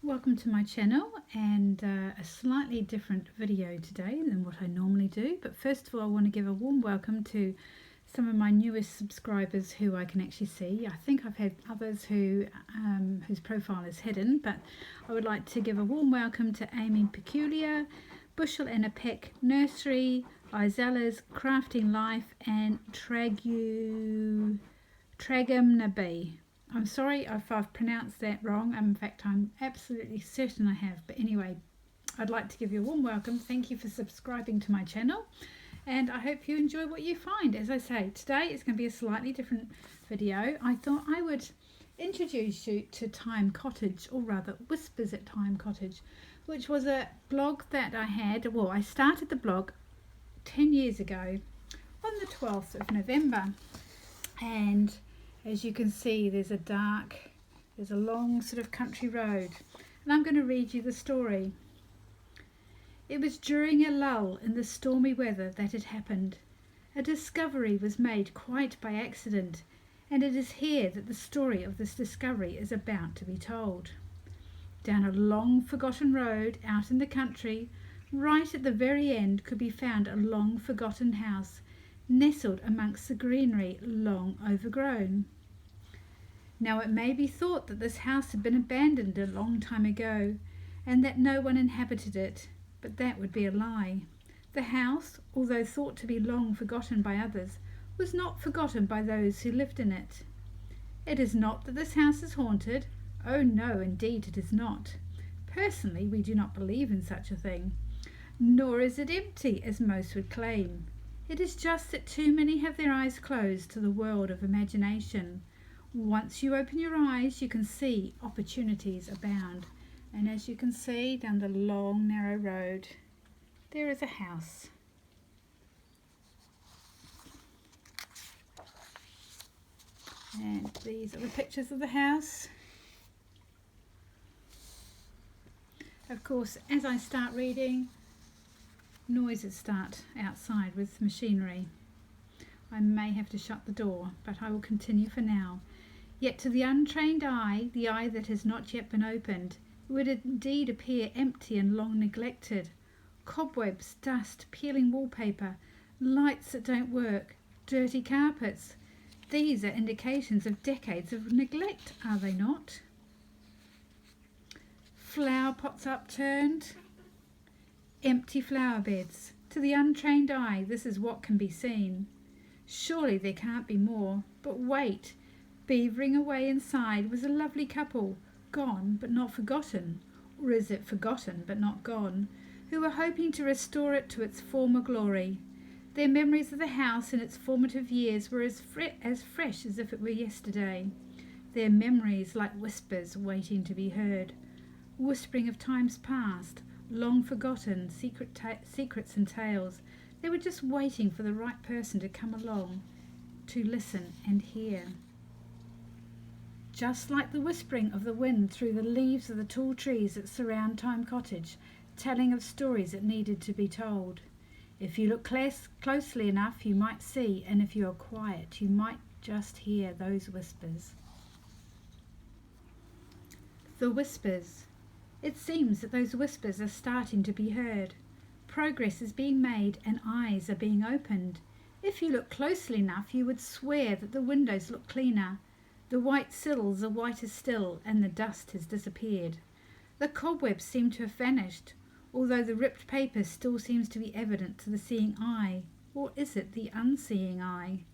Welcome to my channel and a slightly different video today than what I normally do. But first of all, I want to give a warm welcome to some of my newest subscribers who I can actually see. I think I've had others whose profile is hidden, but I would like to give a warm welcome to Amy Peculiar, Bushel and a Peck Nursery, Izella's Crafting Life, and Tragumnaby. I'm sorry if I've pronounced that wrong. In fact, I'm absolutely certain I have. But anyway, I'd like to give you a warm welcome. Thank you for subscribing to my channel. And I hope you enjoy what you find. As I say, today is going to be a slightly different video. I thought I would introduce you to Thyme Cottage, or rather Whispers at Thyme Cottage, which was a blog that I had. Well, I started the blog 10 years ago on the 12th of November. And as you can see, there's a long sort of country road, and I'm going to read you the story. It was during a lull in the stormy weather that it happened. A discovery was made quite by accident, and it is here that the story of this discovery is about to be told. Down a long forgotten road out in the country, right at the very end, could be found a long forgotten house, nestled amongst the greenery long overgrown. Now it may be thought that this house had been abandoned a long time ago, and that no one inhabited it, but that would be a lie. The house, although thought to be long forgotten by others, was not forgotten by those who lived in it. It is not that this house is haunted. Oh no, indeed it is not. Personally, we do not believe in such a thing. Nor is it empty, as most would claim. It is just that too many have their eyes closed to the world of imagination. Once you open your eyes, you can see opportunities abound. And as you can see down the long, narrow road, there is a house. And these are the pictures of the house. Of course, as I start reading, noises start outside with machinery. I may have to shut the door, but I will continue for now. Yet to the untrained eye, the eye that has not yet been opened, it would indeed appear empty and long neglected. Cobwebs, dust, peeling wallpaper, lights that don't work, dirty carpets. These are indications of decades of neglect, are they not? Flower pots upturned, empty flower beds. To the untrained eye, this is what can be seen. Surely there can't be more. But wait, beavering away inside was a lovely couple, gone but not forgotten, or is it forgotten but not gone, who were hoping to restore it to its former glory. Their memories of the house in its formative years were as fresh as if it were yesterday. Their memories like whispers waiting to be heard, whispering of times past, long forgotten secrets and tales. They were just waiting for the right person to come along to listen and hear. Just like the whispering of the wind through the leaves of the tall trees that surround Thyme Cottage, telling of stories that needed to be told. If you look closely enough, you might see, and if you are quiet, you might just hear those whispers. The whispers. It seems that those whispers are starting to be heard. Progress is being made and eyes are being opened. If you look closely enough, you would swear that the windows look cleaner. The white sills are whiter still, and the dust has disappeared. The cobwebs seem to have vanished, although the ripped paper still seems to be evident to the seeing eye. Or is it the unseeing eye?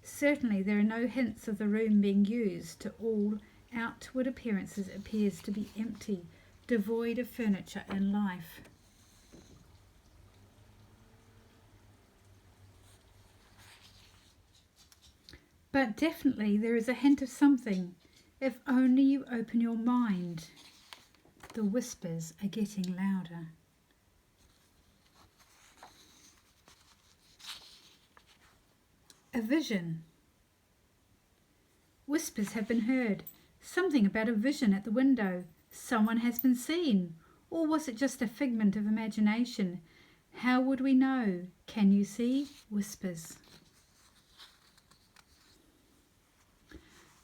Certainly there are no hints of the room being used. To all outward appearances it appears to be empty, devoid of furniture and life. But definitely there is a hint of something, if only you open your mind. The whispers are getting louder. A vision. Whispers have been heard. Something about a vision at the window. Someone has been seen. Or was it just a figment of imagination? How would we know? Can you see? Whispers.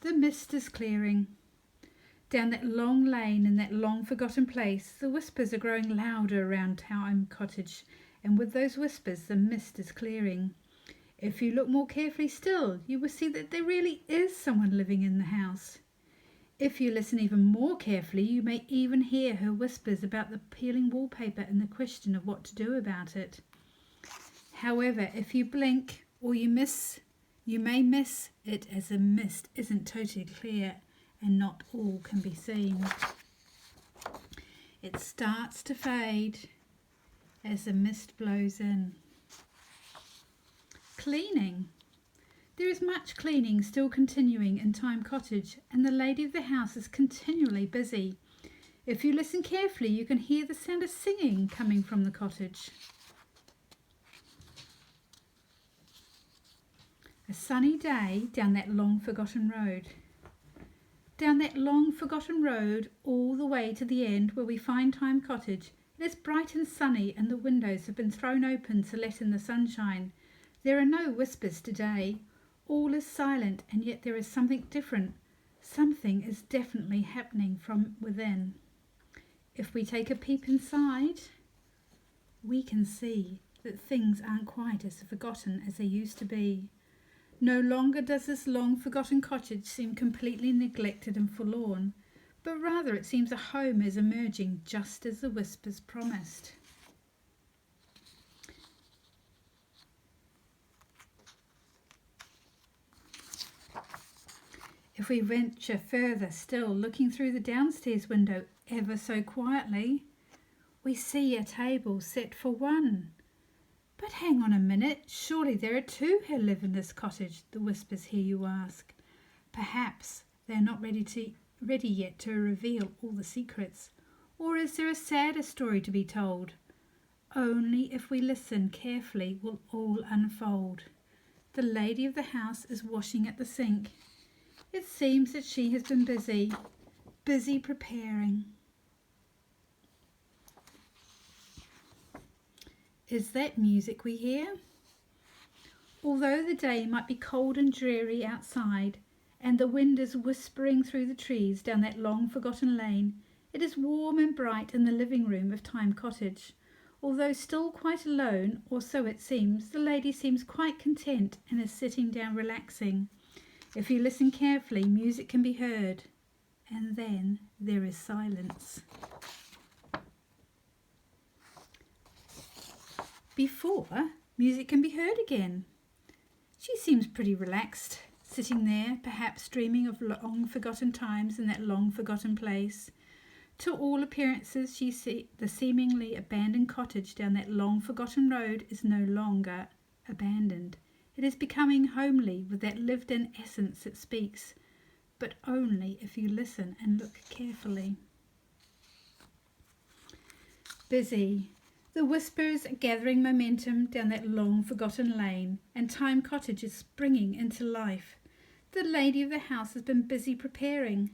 The mist is clearing. Down that long lane in that long forgotten place, the whispers are growing louder around Thyme Cottage, and with those whispers the mist is clearing. If you look more carefully still, you will see that there really is someone living in the house. If you listen even more carefully, you may even hear her whispers about the peeling wallpaper and the question of what to do about it. However, if you blink or you may miss it, as the mist isn't totally clear and not all can be seen. It starts to fade as the mist blows in. Cleaning. There is much cleaning still continuing in Thyme Cottage, and the lady of the house is continually busy. If you listen carefully, you can hear the sound of singing coming from the cottage. A sunny day down that long forgotten road. Down that long forgotten road all the way to the end where we find Thyme Cottage. It is bright and sunny, and the windows have been thrown open to let in the sunshine. There are no whispers today. All is silent, and yet there is something different. Something is definitely happening from within. If we take a peep inside, we can see that things aren't quite as forgotten as they used to be. No longer does this long forgotten cottage seem completely neglected and forlorn, but rather it seems a home is emerging just as the whispers promised. If we venture further still, looking through the downstairs window ever so quietly, we see a table set for one. But hang on a minute, surely there are two who live in this cottage, the whispers hear you ask. Perhaps they are not ready yet to reveal all the secrets. Or is there a sadder story to be told? Only if we listen carefully will all unfold. The lady of the house is washing at the sink. It seems that she has been busy preparing. Is that music we hear? Although the day might be cold and dreary outside, and the wind is whispering through the trees down that long forgotten lane, it is warm and bright in the living room of Thyme Cottage. Although still quite alone, or so it seems, the lady seems quite content and is sitting down relaxing. If you listen carefully, music can be heard, and then there is silence. Before, music can be heard again. She seems pretty relaxed, sitting there, perhaps dreaming of long forgotten times in that long forgotten place. To all appearances, the seemingly abandoned cottage down that long forgotten road is no longer abandoned. It is becoming homely with that lived-in essence it speaks, but only if you listen and look carefully. Busy. The whispers are gathering momentum down that long forgotten lane, and Thyme Cottage is springing into life. The lady of the house has been busy preparing,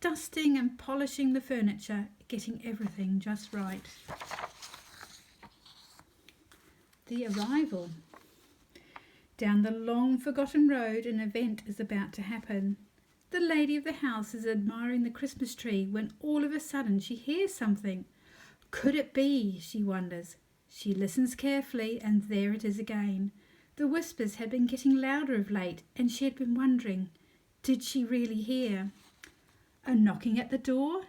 dusting and polishing the furniture, getting everything just right. The arrival. Down the long forgotten road an event is about to happen. The lady of the house is admiring the Christmas tree when all of a sudden she hears something. Could it be? She wonders. She listens carefully, and there it is again. The whispers had been getting louder of late, and she had been wondering, did she really hear? A knocking at the door?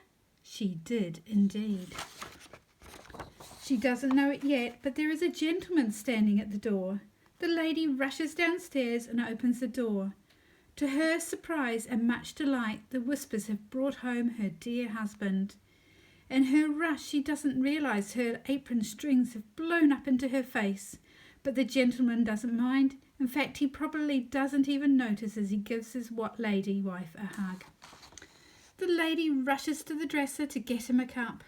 She did indeed. She doesn't know it yet, but there is a gentleman standing at the door. The lady rushes downstairs and opens the door. To her surprise and much delight, the whispers have brought home her dear husband. In her rush, she doesn't realise her apron strings have blown up into her face. But the gentleman doesn't mind. In fact, he probably doesn't even notice as he gives his lady wife a hug. The lady rushes to the dresser to get him a cup.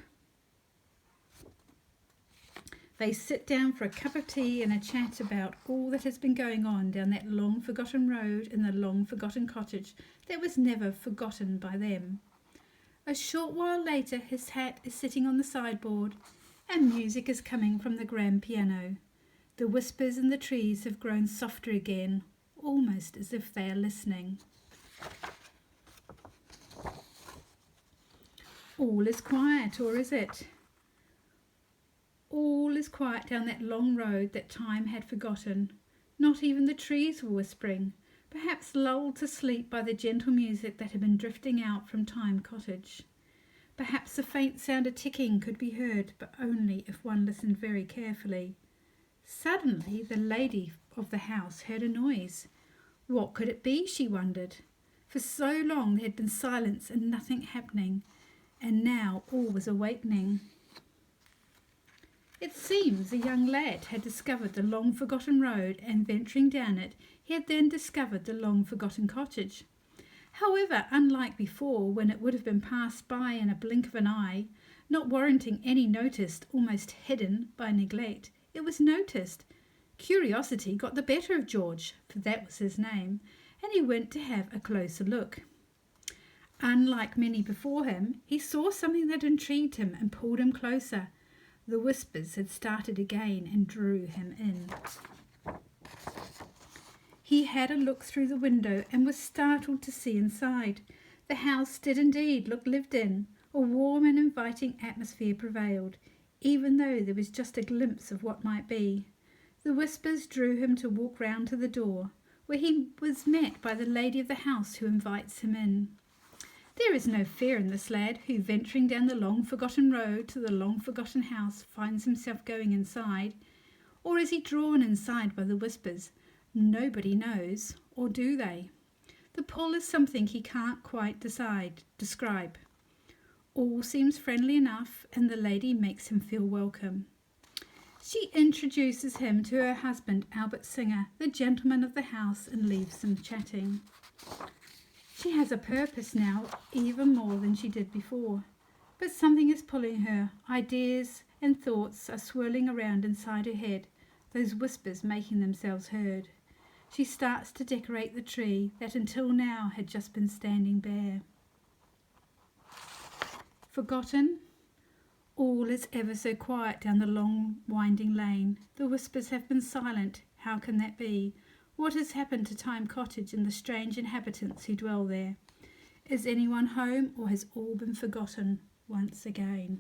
They sit down for a cup of tea and a chat about all that has been going on down that long forgotten road in the long forgotten cottage that was never forgotten by them. A short while later, his hat is sitting on the sideboard and music is coming from the grand piano. The whispers in the trees have grown softer again, almost as if they are listening. All is quiet, or is it? All is quiet down that long road that time had forgotten. Not even the trees were whispering, perhaps lulled to sleep by the gentle music that had been drifting out from Thyme Cottage. Perhaps a faint sound of ticking could be heard, but only if one listened very carefully. Suddenly the lady of the house heard a noise. What could it be, she wondered. For so long there had been silence and nothing happening, and now all was awakening. It seems a young lad had discovered the long-forgotten road, and venturing down it, he had then discovered the long-forgotten cottage. However, unlike before, when it would have been passed by in a blink of an eye, not warranting any notice, almost hidden by neglect, it was noticed. Curiosity got the better of George, for that was his name, and he went to have a closer look. Unlike many before him, he saw something that intrigued him and pulled him closer. The whispers had started again and drew him in. He had a look through the window and was startled to see inside. The house did indeed look lived in. A warm and inviting atmosphere prevailed, even though there was just a glimpse of what might be. The whispers drew him to walk round to the door, where he was met by the lady of the house, who invites him in. There is no fear in this lad, who, venturing down the long-forgotten road to the long-forgotten house, finds himself going inside. Or is he drawn inside by the whispers? Nobody knows, or do they? The pull is something he can't quite describe. All seems friendly enough, and the lady makes him feel welcome. She introduces him to her husband, Albert Singer, the gentleman of the house, and leaves them chatting. She has a purpose now, even more than she did before. But something is pulling her. Ideas and thoughts are swirling around inside her head, those whispers making themselves heard. She starts to decorate the tree that until now had just been standing bare. Forgotten? All is ever so quiet down the long winding lane. The whispers have been silent. How can that be? What has happened to Thyme Cottage and the strange inhabitants who dwell there? Is anyone home, or has all been forgotten once again?